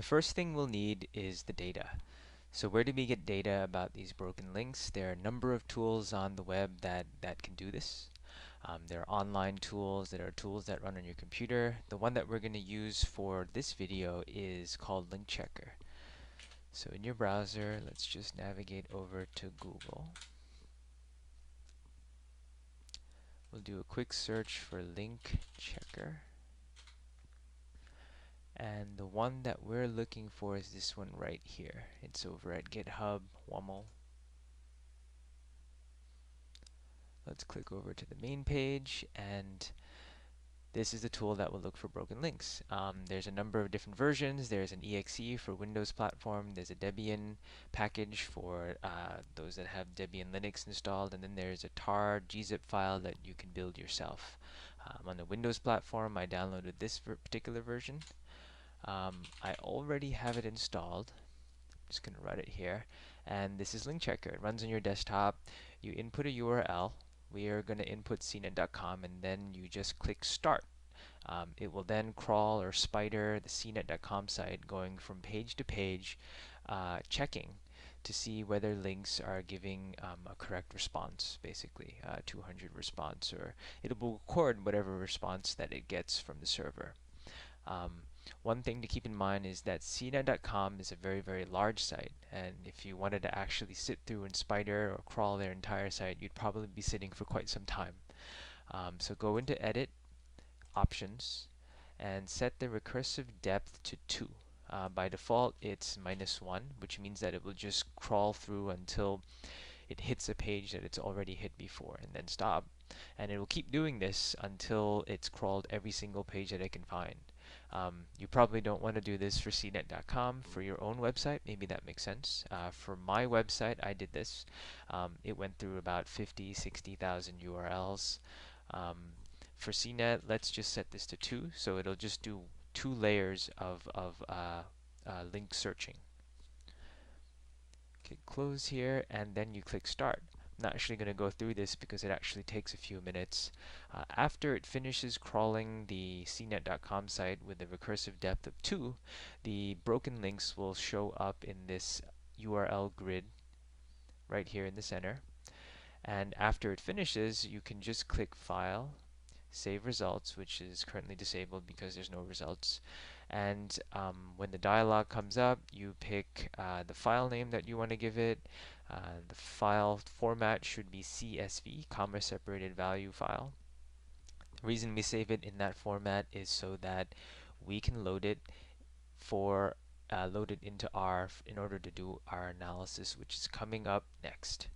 The first thing we'll need is the data. So where do we get data about these broken links? There are a number of tools on the web that can do this. There are online tools, there are tools that run on your computer. The one that we're going to use for this video is called LinkChecker. So in your browser, let's just navigate over to Google. We'll do a quick search for LinkChecker. And the one that we're looking for is this one right here. It's over at GitHub, WAML. Let's click over to the main page, and this is the tool that will look for broken links. There's a number of different versions. There's an exe for Windows platform. There's a Debian package for those that have Debian Linux installed. And then there's a tar gzip file that you can build yourself. On the Windows platform, I downloaded this particular version. I already have it installed. I'm just going to run it here. And this is LinkChecker. It runs on your desktop. You input a URL. We are going to input cnet.com, and then you just click Start. It will then crawl or spider the cnet.com site, going from page to page, checking to see whether links are giving a correct response, basically 200 response, or it will record whatever response that it gets from the server. One thing to keep in mind is that cnet.com is a very, very large site, and if you wanted to actually sit through and spider or crawl their entire site, you'd probably be sitting for quite some time. So go into Edit, Options, and set the recursive depth to 2. By default, it's -1, which means that it will just crawl through until it hits a page that it's already hit before, and then stop. And it will keep doing this until it's crawled every single page that it can find. You probably don't want to do this for cnet.com. For your own website, maybe that makes sense. For my website, I did this. It went through about 50, 60,000 URLs. For CNET, let's just set this to 2, so it'll just do 2 layers of link searching. Okay, close here, and then you click Start. I'm not actually going to go through this because it actually takes a few minutes. After it finishes crawling the cnet.com site with the recursive depth of 2, the broken links will show up in this URL grid right here in the center. And after it finishes, you can just click File, Save Results, which is currently disabled because there's no results. And when the dialog comes up, you pick the file name that you want to give it. The file format should be CSV, comma separated value file. The reason we save it in that format is so that we can load it into R in order to do our analysis, which is coming up next.